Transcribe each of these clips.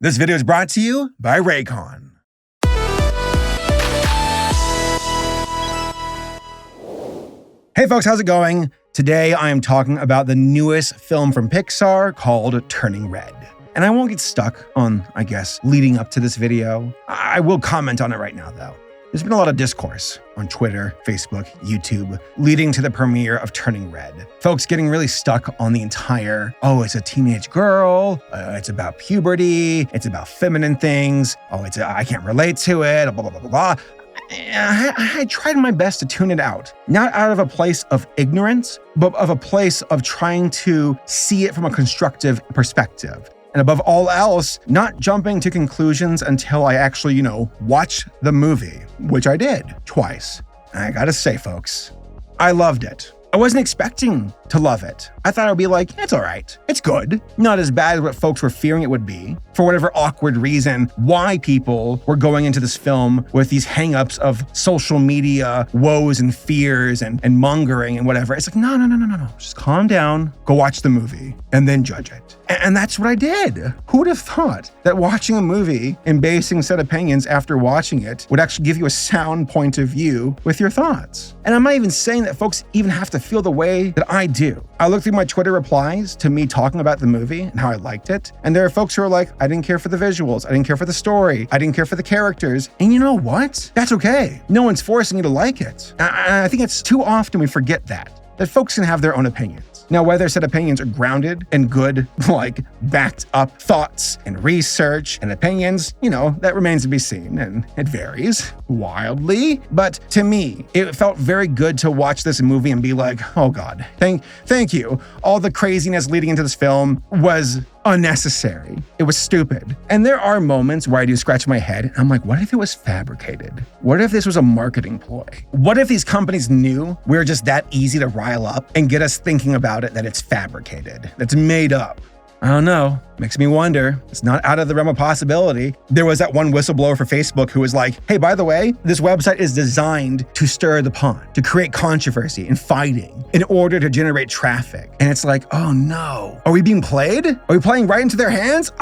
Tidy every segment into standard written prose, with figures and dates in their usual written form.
This video is brought to you by Raycon. Hey folks, how's it going? Today I am talking about the newest film from Pixar called Turning Red. And I won't get stuck on, leading up to this video. I will comment on it right now though. There's been a lot of discourse on Twitter, Facebook, YouTube, leading to the premiere of Turning Red. Folks getting really stuck on the entire, it's a teenage girl, it's about puberty, it's about feminine things, I can't relate to it, blah, blah, blah, blah, blah. I tried my best to tune it out, not out of a place of ignorance, but of a place of trying to see it from a constructive perspective. And above all else, not jumping to conclusions until I actually, watch the movie, which I did twice. And I gotta say, folks, I loved it. I wasn't expecting to love it. I thought I would be like, it's all right. It's good. Not as bad as what folks were fearing it would be. For whatever awkward reason, why people were going into this film with these hangups of social media woes and fears and mongering and whatever. It's like, no. Just calm down, go watch the movie, and then judge it. And that's what I did. Who would have thought that watching a movie and basing set opinions after watching it would actually give you a sound point of view with your thoughts? And I'm not even saying that folks even have to feel the way that I do. I looked through my Twitter replies to me talking about the movie and how I liked it. And there are folks who are like, I didn't care for the visuals. I didn't care for the story. I didn't care for the characters. And you know what? That's okay. No one's forcing you to like it. I think it's too often we forget that folks can have their own opinions. Now, whether said opinions are grounded in good, backed up thoughts and research and opinions, that remains to be seen, and it varies wildly. But to me, it felt very good to watch this movie and be like, oh God, thank you. All the craziness leading into this film was unnecessary. It was stupid. And there are moments where I do scratch my head and I'm like, what if it was fabricated? What if this was a marketing ploy? What if these companies knew we're just that easy to rile up and get us thinking about it, that it's fabricated, that's made up? I don't know. Makes me wonder. It's not out of the realm of possibility. There was that one whistleblower for Facebook who was like, hey, by the way, this website is designed to stir the pot, to create controversy and fighting in order to generate traffic. And it's like, oh no. Are we being played? Are we playing right into their hands?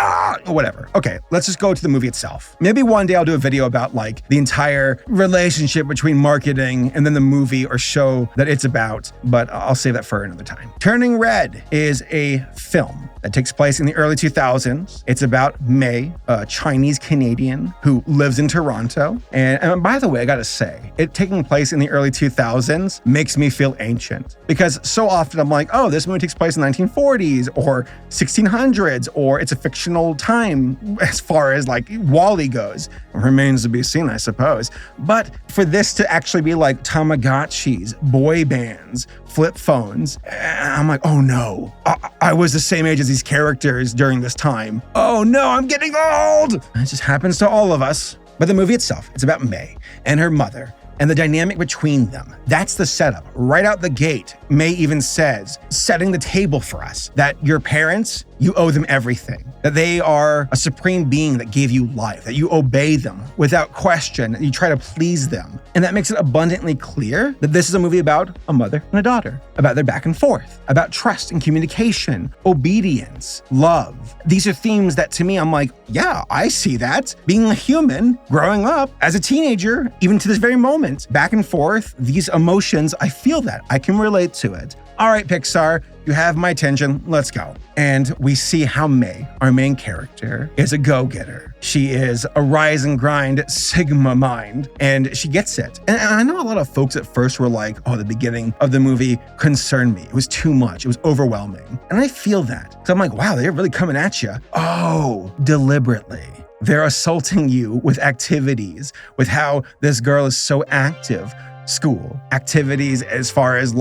Whatever. Okay, let's just go to the movie itself. Maybe one day I'll do a video about the entire relationship between marketing and then the movie or show that it's about, but I'll save that for another time. Turning Red is a film that takes place in the early 2000s. It's about May, a Chinese Canadian who lives in Toronto. And by the way, I gotta say, it taking place in the early 2000s makes me feel ancient, because so often I'm like, oh, this movie takes place in the 1940s or 1600s, or it's a fictional time as far as Wall-E goes. It remains to be seen, I suppose. But for this to actually be like Tamagotchis, boy bands, flip phones, I'm like, oh no, I was the same age as these characters during this time. Oh no, I'm getting old! It just happens to all of us. But the movie itself, it's about May and her mother and the dynamic between them. That's the setup. Right out the gate, May even says, setting the table for us, that your parents, you owe them everything, that they are a supreme being that gave you life, that you obey them without question, that you try to please them. And that makes it abundantly clear that this is a movie about a mother and a daughter, about their back and forth, about trust and communication, obedience, love. These are themes that to me, I'm like, yeah, I see that. Being a human, growing up as a teenager, even to this very moment, back and forth, these emotions, I feel that. I can relate to it. All right, Pixar, you have my attention. Let's go. And we see how May, our main character, is a go-getter. She is a rise and grind Sigma mind, and she gets it. And I know a lot of folks at first were like, oh, the beginning of the movie concerned me. It was too much. It was overwhelming. And I feel that. So I'm like, wow, they're really coming at you. Oh, deliberately. They're assaulting you with activities, with how this girl is so active. School, activities as far as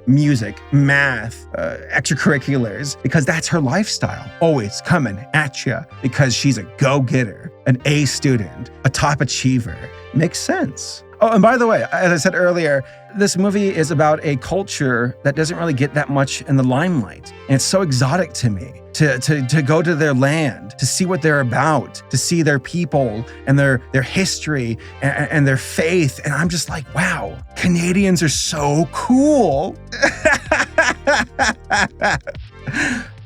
music, math, extracurriculars, because that's her lifestyle. Always coming at you because she's a go-getter, an A student, a top achiever. Makes sense. Oh, and by the way, as I said earlier, this movie is about a culture that doesn't really get that much in the limelight. And it's so exotic to me to go to their land, to see what they're about, to see their people and their history and their faith. And I'm just like, wow, Canadians are so cool.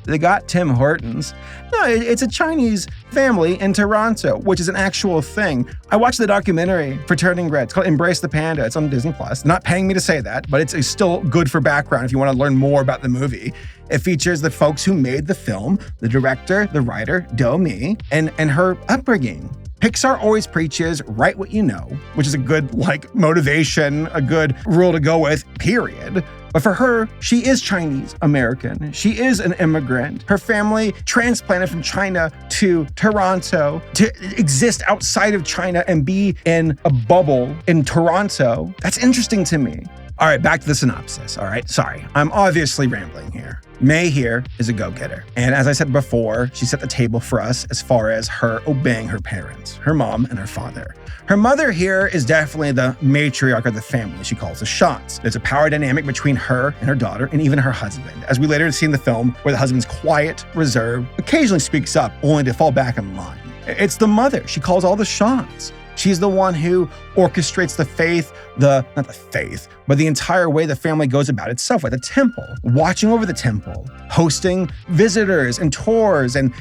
They got Tim Hortons. No, it's a Chinese family in Toronto, which is an actual thing. I watched the documentary for Turning Red. It's called Embrace the Panda. It's on Disney+. Not paying me to say that, but it's still good for background if you want to learn more about the movie. It features the folks who made the film, the director, the writer, Do-Mi, and her upbringing. Pixar always preaches write what you know, which is a good motivation, a good rule to go with, period. But for her, she is Chinese American. She is an immigrant. Her family transplanted from China to Toronto to exist outside of China and be in a bubble in Toronto. That's interesting to me. All right, back to the synopsis, all right? Sorry, I'm obviously rambling here. May here is a go-getter. And as I said before, she set the table for us as far as her obeying her parents, her mom and her father. Her mother here is definitely the matriarch of the family. She calls the shots. There's a power dynamic between her and her daughter and even her husband, as we later see in the film where the husband's quiet, reserved, occasionally speaks up, only to fall back in line. It's the mother. She calls all the shots. She's the one who orchestrates the entire way the family goes about itself, like the temple, watching over the temple, hosting visitors and tours, and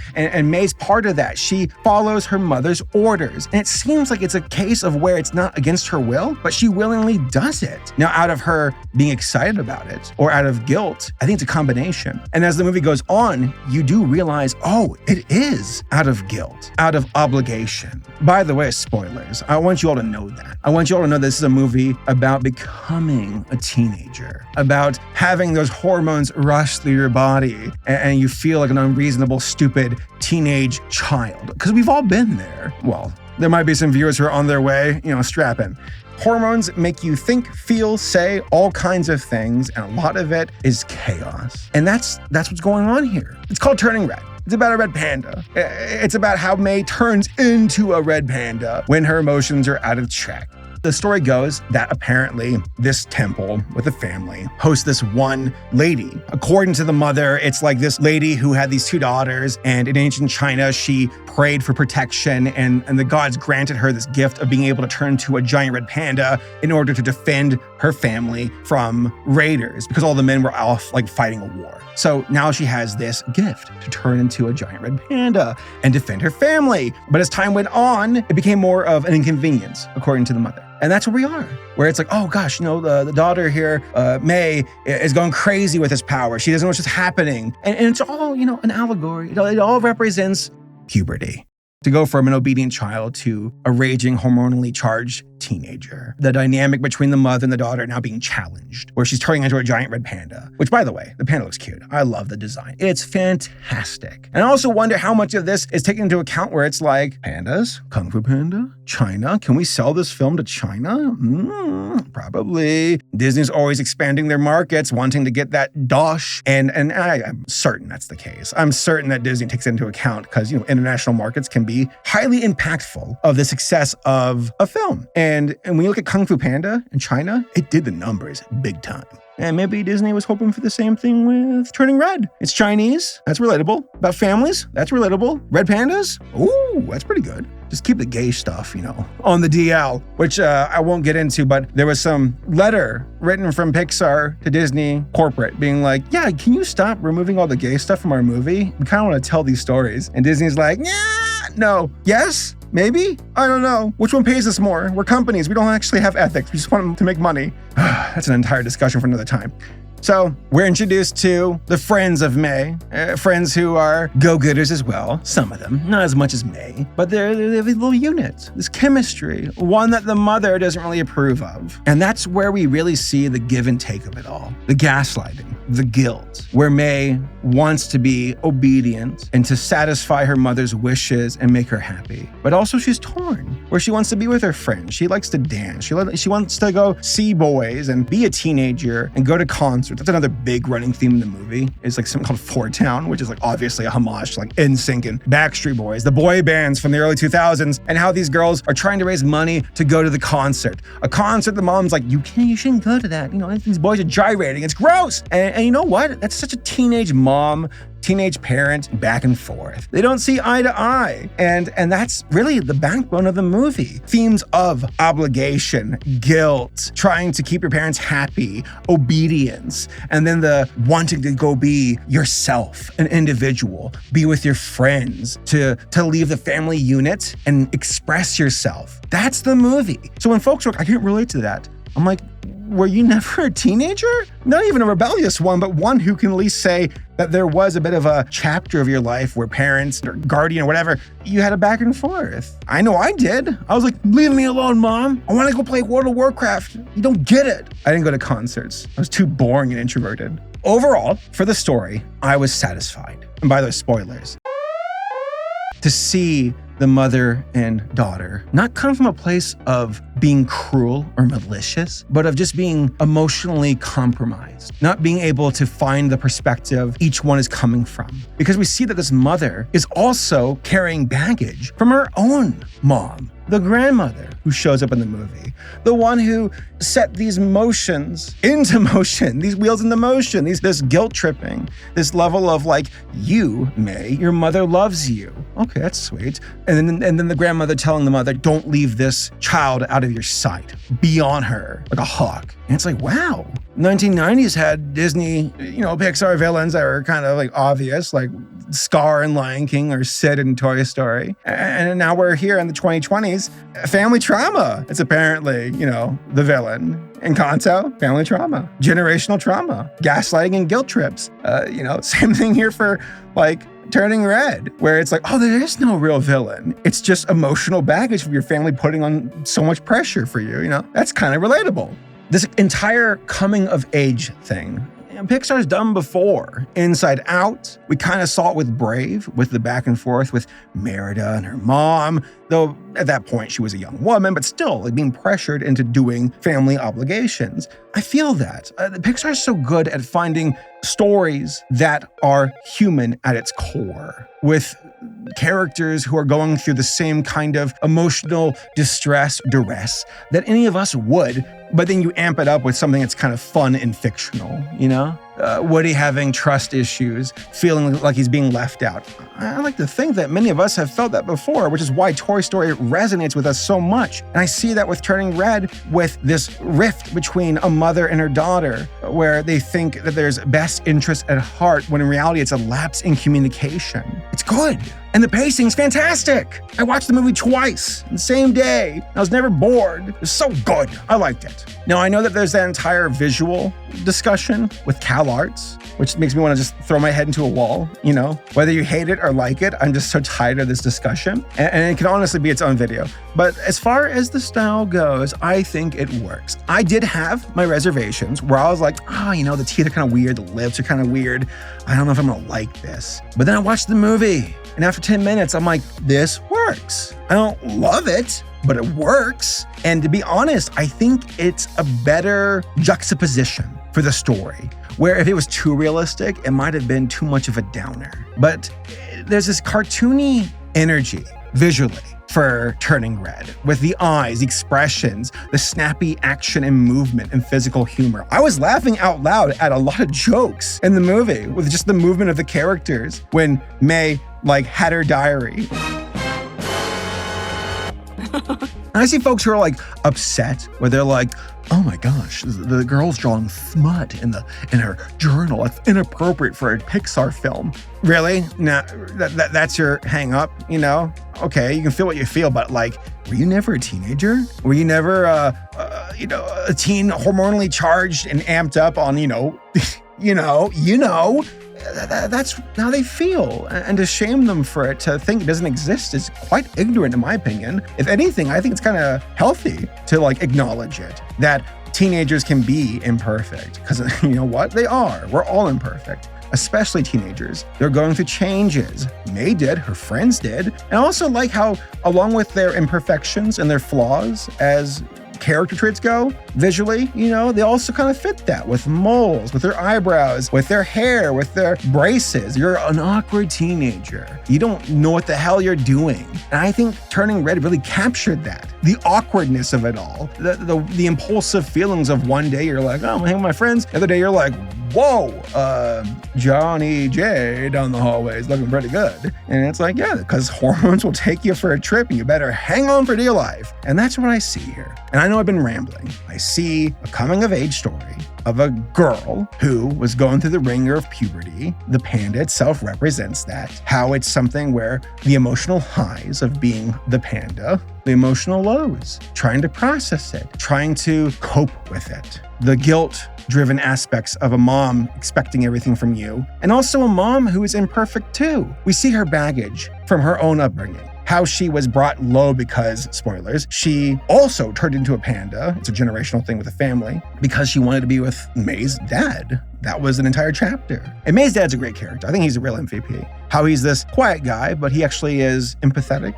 May's part of that. She follows her mother's orders. And it seems like it's a case of where it's not against her will, but she willingly does it. Now, out of her being excited about it or out of guilt, I think it's a combination. And as the movie goes on, you do realize, oh, it is out of guilt, out of obligation. By the way, spoilers. I want you all to know that. I want you all to know this is a movie about becoming a teenager, about having those hormones rush through your body and you feel like an unreasonable, stupid teenage child. Because we've all been there. Well, there might be some viewers who are on their way, strap in. Hormones make you think, feel, say all kinds of things, and a lot of it is chaos. And that's what's going on here. It's called Turning Red. It's about a red panda. It's about how May turns into a red panda when her emotions are out of check. The story goes that apparently this temple with the family hosts this one lady. According to the mother, it's like this lady who had these two daughters, and in ancient China, she prayed for protection, and the gods granted her this gift of being able to turn into a giant red panda in order to defend her family from raiders, because all the men were off fighting a war. So now she has this gift to turn into a giant red panda and defend her family. But as time went on, it became more of an inconvenience, according to the mother. And that's where we are, where it's like, oh gosh, the daughter here, May, is going crazy with this power. She doesn't know what's just happening. And it's all, an allegory. It all represents puberty. To go from an obedient child to a raging, hormonally charged teenager. The dynamic between the mother and the daughter now being challenged, where she's turning into a giant red panda, which, by the way, the panda looks cute. I love the design. It's fantastic. And I also wonder how much of this is taken into account where it's like, pandas? Kung Fu Panda? China? Can we sell this film to China? Probably. Disney's always expanding their markets, wanting to get that dosh, and I'm certain that's the case. I'm certain that Disney takes it into account because, international markets can be highly impactful of the success of a film. And when you look at Kung Fu Panda in China, it did the numbers big time. And maybe Disney was hoping for the same thing with Turning Red. It's Chinese, that's relatable. About families, that's relatable. Red pandas, ooh, that's pretty good. Just keep the gay stuff, on the DL, which I won't get into, but there was some letter written from Pixar to Disney corporate being like, yeah, can you stop removing all the gay stuff from our movie? We kind of want to tell these stories. And Disney's like, yeah, no, yes, maybe? I don't know. Which one pays us more? We're companies. We don't actually have ethics. We just want them to make money. That's an entire discussion for another time. So we're introduced to the friends of May, friends who are go-getters as well, some of them, not as much as May, but they're little units, this chemistry, one that the mother doesn't really approve of. And that's where we really see the give and take of it all, the gaslighting, the guilt, where May wants to be obedient and to satisfy her mother's wishes and make her happy. But also she's torn, where she wants to be with her friends. She likes to dance. She wants to go see boys and be a teenager and go to concerts. That's another big running theme in the movie. It's something called Fort Town, which is obviously a homage to NSYNC and Backstreet Boys, the boy bands from the early 2000s, and how these girls are trying to raise money to go to the concert. A concert the mom's like, you shouldn't go to that. These boys are gyrating. It's gross. And you know what? That's such a teenage mom teenage parent back and forth. They don't see eye to eye. And that's really the backbone of the movie. Themes of obligation, guilt, trying to keep your parents happy, obedience, and then the wanting to go be yourself, an individual, be with your friends, to leave the family unit and express yourself. That's the movie. So when folks are like, I can't relate to that, I'm like, were you never a teenager? Not even a rebellious one, but one who can at least say that there was a bit of a chapter of your life where parents or guardian or whatever, you had a back and forth. I know I did. I was like, leave me alone, Mom. I want to go play World of Warcraft. You don't get it. I didn't go to concerts. I was too boring and introverted. Overall, for the story, I was satisfied. And by those spoilers, to see the mother and daughter not come from a place of being cruel or malicious, but of just being emotionally compromised, not being able to find the perspective each one is coming from. Because we see that this mother is also carrying baggage from her own mom, the grandmother who shows up in the movie, the one who set these motions into motion, these wheels into motion, this guilt tripping, this level of like, you, May, your mother loves you. Okay, that's sweet. And then the grandmother telling the mother, don't leave this child out of your sight. Be on her like a hawk. And it's like, wow. 1990s had Disney, Pixar villains that were kind of like obvious, like Scar in Lion King or Sid in Toy Story. And now we're here in the 2020s. Family trauma. It's apparently, the villain. Encanto, family trauma. Generational trauma. Gaslighting and guilt trips. Same thing here for like Turning Red, where it's like, oh, there is no real villain. It's just emotional baggage from your family putting on so much pressure for you, That's kind of relatable. This entire coming of age thing, Pixar's done before. Inside Out, we kind of saw it with Brave, with the back and forth with Merida and her mom, though at that point she was a young woman, but still like being pressured into doing family obligations. I feel that. Pixar is so good at finding stories that are human at its core, with characters who are going through the same kind of emotional distress, duress that any of us would, but then you amp it up with something that's kind of fun and fictional, Woody having trust issues, feeling like he's being left out. I like to think that many of us have felt that before, which is why Toy Story resonates with us so much. And I see that with Turning Red, with this rift between a mother and her daughter, where they think that there's best interest at heart, when in reality it's a lapse in communication. It's good. And the pacing's fantastic. I watched the movie twice, the same day. I was never bored. It was so good. I liked it. Now, I know that there's that entire visual discussion with CalArts, which makes me want to just throw my head into a wall, Whether you hate it or like it, I'm just so tired of this discussion. And it can honestly be its own video. But as far as the style goes, I think it works. I did have my reservations where I was like, the teeth are kind of weird, the lips are kind of weird. I don't know if I'm going to like this. But then I watched the movie, and after 10 minutes, I'm like, this works. I don't love it, but it works. And to be honest, I think it's a better juxtaposition for the story, where if it was too realistic, it might have been too much of a downer. But there's this cartoony energy visually for Turning Red, with the eyes, the expressions, the snappy action and movement and physical humor. I was laughing out loud at a lot of jokes in the movie with just the movement of the characters when May had her diary. And I see folks who are upset, where they're like, oh my gosh, the girl's drawing smut in her journal. It's inappropriate for a Pixar film. Really? Nah, that's your hang up, Okay, you can feel what you feel, but were you never a teenager? Were you never a teen hormonally charged and amped up on, that's how they feel. And to shame them for it, to think it doesn't exist, is quite ignorant in my opinion. If anything, I think it's kind of healthy to acknowledge it, that teenagers can be imperfect. Because you know what? They are. We're all imperfect. Especially teenagers. They're going through changes. May did, her friends did. And I also like how, along with their imperfections and their flaws as character traits go, visually, they also kind of fit that with moles, with their eyebrows, with their hair, with their braces. You're an awkward teenager. You don't know what the hell you're doing. And I think Turning Red really captured that. The awkwardness of it all. The impulsive feelings of one day you're like, oh, I'm hanging with my friends. The other day you're like, whoa, Johnny J down the hallway is looking pretty good. And it's like, yeah, because hormones will take you for a trip and you better hang on for dear life. And that's what I see here. And I know I've been rambling. I see a coming of age story of a girl who was going through the ringer of puberty. The panda itself represents that. How it's something where the emotional highs of being the panda, the emotional lows, trying to process it, trying to cope with it. The guilt-driven aspects of a mom expecting everything from you, and also a mom who is imperfect too. We see her baggage from her own upbringing. How she was brought low because, spoilers, she also turned into a panda. It's a generational thing with the family because she wanted to be with May's dad. That was an entire chapter. And May's dad's a great character. I think he's a real MVP. How he's this quiet guy, but he actually is empathetic.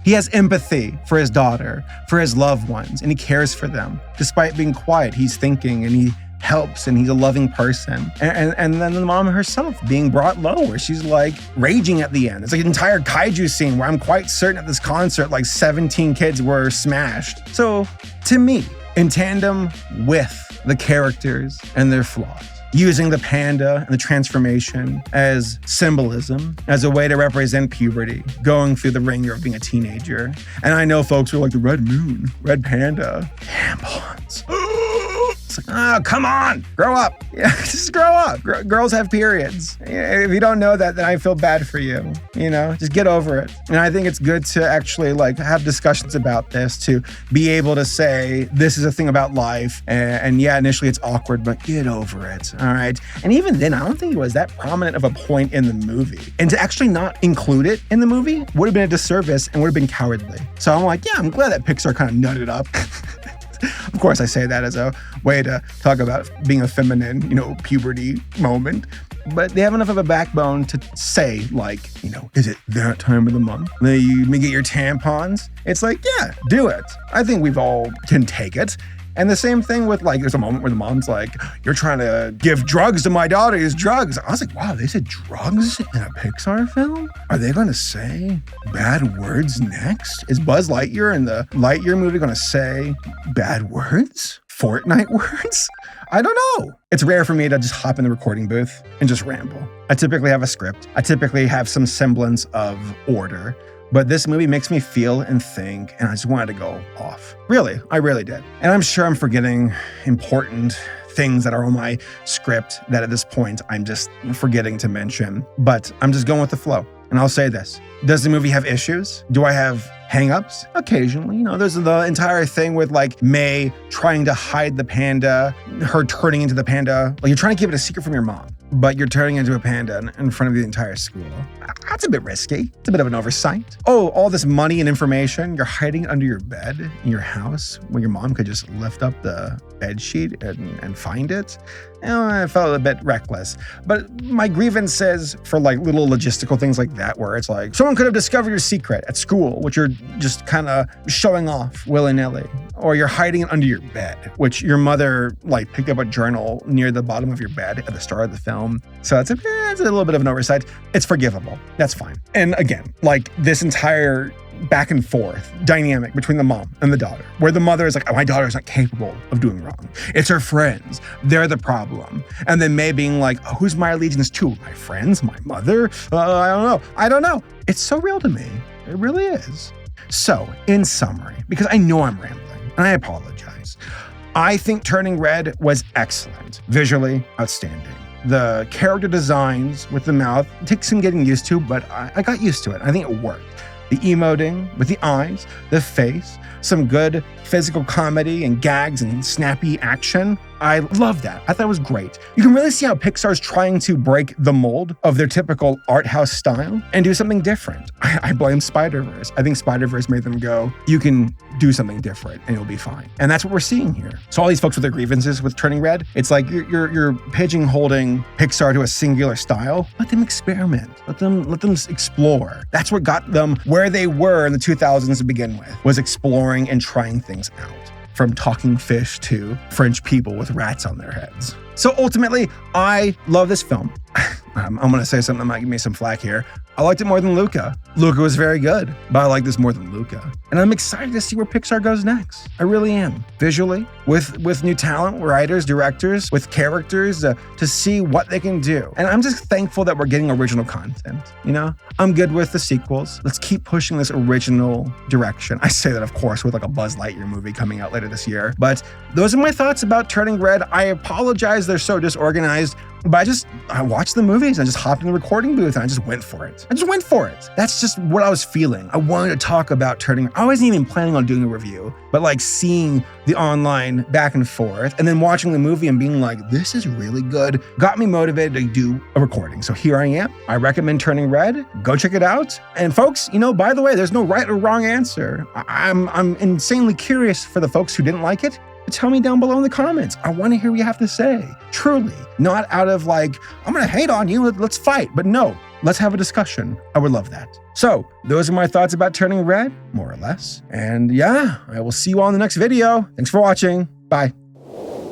He has empathy for his daughter, for his loved ones, and he cares for them. Despite being quiet, he's thinking and he helps and he's a loving person. And then the mom herself being brought low where she's like raging at the end. It's like an entire kaiju scene where I'm quite certain at this concert like 17 kids were smashed. So to me, in tandem with the characters and their flaws, using the panda and the transformation as symbolism, as a way to represent puberty, going through the ringer of being a teenager. And I know folks who are like, the red moon, red panda, tampons. It's like, oh, come on, grow up. Yeah, just grow up. Girls have periods. If you don't know that, then I feel bad for you. You know, just get over it. And I think it's good to actually like have discussions about this, to be able to say, this is a thing about life. And yeah, initially it's awkward, but get over it. All right. And even then, I don't think it was that prominent of a point in the movie. And to actually not include it in the movie would have been a disservice and would have been cowardly. So I'm like, yeah, I'm glad that Pixar kind of nutted up. Of course, I say that as a way to talk about being a feminine, puberty moment. But they have enough of a backbone to say, like, is it that time of the month? You may get your tampons. It's like, yeah, do it. I think we've all can take it. And the same thing with there's a moment where the mom's like, you're trying to give drugs to my daughter, use drugs. I was like, wow, they said drugs in a Pixar film? Are they going to say bad words next? Is Buzz Lightyear in the Lightyear movie going to say bad words? Fortnite words? I don't know. It's rare for me to just hop in the recording booth and just ramble. I typically have a script. I typically have some semblance of order. But this movie makes me feel and think, and I just wanted to go off. Really, I really did. And I'm sure I'm forgetting important things that are on my script that at this point I'm just forgetting to mention. But I'm just going with the flow. And I'll say this. Does the movie have issues? Do I have hang-ups? Occasionally. There's the entire thing with May trying to hide the panda, her turning into the panda. You're trying to keep it a secret from your mom, but you're turning into a panda in front of the entire school. That's a bit risky. It's a bit of an oversight. Oh, all this money and information, you're hiding it under your bed in your house when your mom could just lift up the bed sheet and find it. I felt a bit reckless. But my grievance says for little logistical things like that, where it's like, someone could have discovered your secret at school, which you're just kind of showing off willy-nilly. Or you're hiding it under your bed, which your mother picked up a journal near the bottom of your bed at the start of the film. So it's a little bit of an oversight. It's forgivable. That's fine. And again, this entire back and forth dynamic between the mom and the daughter, where the mother is like, oh, my daughter's not capable of doing wrong. It's her friends. They're the problem. And then May being like, oh, who's my allegiance to? My friends? My mother? I don't know. It's so real to me. It really is. So, in summary, because I know I'm rambling, and I apologize, I think Turning Red was excellent. Visually, outstanding. The character designs with the mouth takes some getting used to, but I got used to it. I think it worked. The emoting with the eyes, the face, some good physical comedy and gags and snappy action. I love that. I thought it was great. You can really see how Pixar's trying to break the mold of their typical art house style and do something different. I blame Spider-Verse. I think Spider-Verse made them go, you can do something different and you'll be fine. And that's what we're seeing here. So all these folks with their grievances with Turning Red, it's like you're pigeonholing Pixar to a singular style. Let them experiment. Let them explore. That's what got them where they were in the 2000s to begin with, was exploring and trying things out. From talking fish to French people with rats on their heads. So ultimately, I love this film. I'm going to say something that might give me some flack here. I liked it more than Luca. Luca was very good, but I like this more than Luca. And I'm excited to see where Pixar goes next. I really am. Visually, with new talent, writers, directors, with characters, to see what they can do. And I'm just thankful that we're getting original content, you know? I'm good with the sequels. Let's keep pushing this original direction. I say that, of course, with like a Buzz Lightyear movie coming out later this year. But those are my thoughts about Turning Red. I apologize they're so disorganized, but I watched the movies. I just hopped in the recording booth and I just went for it. That's just what I was feeling. I wanted to talk about Turning. I wasn't even planning on doing a review, but like seeing the online back and forth and then watching the movie and being like, this is really good, got me motivated to do a recording. So here I am. I recommend Turning Red. Go check it out. And folks, you know, by the way, there's no right or wrong answer. I'm insanely curious for the folks who didn't like it. Tell me down below in the comments. I want to hear what you have to say. Truly. Not out of like, I'm going to hate on you, let's fight. But no, let's have a discussion. I would love that. So those are my thoughts about Turning Red, more or less. And yeah, I will see you all in the next video. Thanks for watching. Bye.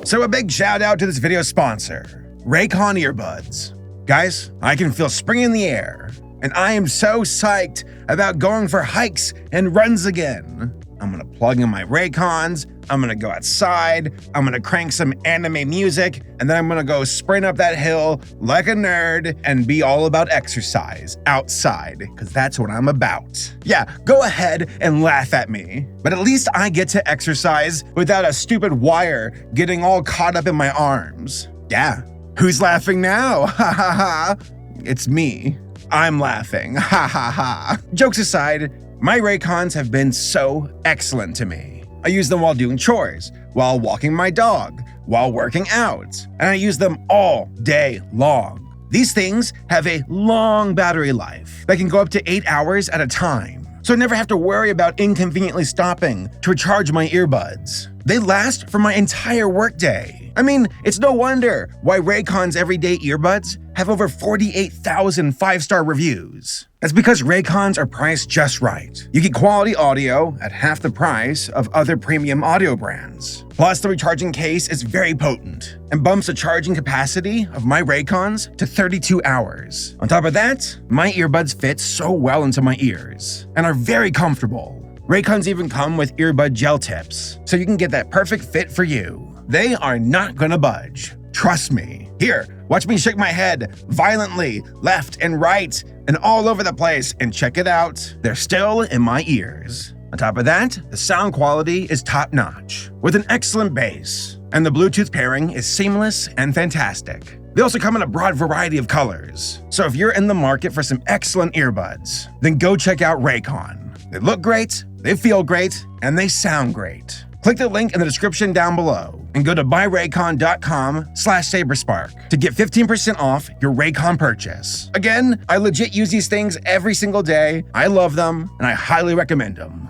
So a big shout out to this video's sponsor, Raycon earbuds. Guys, I can feel spring in the air, and I am so psyched about going for hikes and runs again. I'm gonna plug in my Raycons, I'm gonna go outside, I'm gonna crank some anime music, and then I'm gonna go sprint up that hill like a nerd and be all about exercise outside, because that's what I'm about. Yeah, go ahead and laugh at me, but at least I get to exercise without a stupid wire getting all caught up in my arms. Yeah, who's laughing now? Ha ha ha. It's me. I'm laughing. Ha ha ha. Jokes aside, my Raycons have been so excellent to me. I use them while doing chores, while walking my dog, while working out, and I use them all day long. These things have a long battery life that can go up to 8 hours at a time, so I never have to worry about inconveniently stopping to recharge my earbuds. They last for my entire workday. I mean, it's no wonder why Raycon's everyday earbuds have over 48,000 5-star reviews. That's because Raycons are priced just right. You get quality audio at half the price of other premium audio brands. Plus, the recharging case is very potent and bumps the charging capacity of my Raycons to 32 hours. On top of that, my earbuds fit so well into my ears and are very comfortable. Raycons even come with earbud gel tips, so you can get that perfect fit for you. They are not gonna budge. Trust me. Here, watch me shake my head violently, left and right, and all over the place, and check it out. They're still in my ears. On top of that, the sound quality is top-notch, with an excellent bass, and the Bluetooth pairing is seamless and fantastic. They also come in a broad variety of colors, so if you're in the market for some excellent earbuds, then go check out Raycon. They look great, they feel great, and they sound great. Click the link in the description down below and go to buyraycon.com/Saberspark to get 15% off your Raycon purchase. Again, I legit use these things every single day. I love them and I highly recommend them.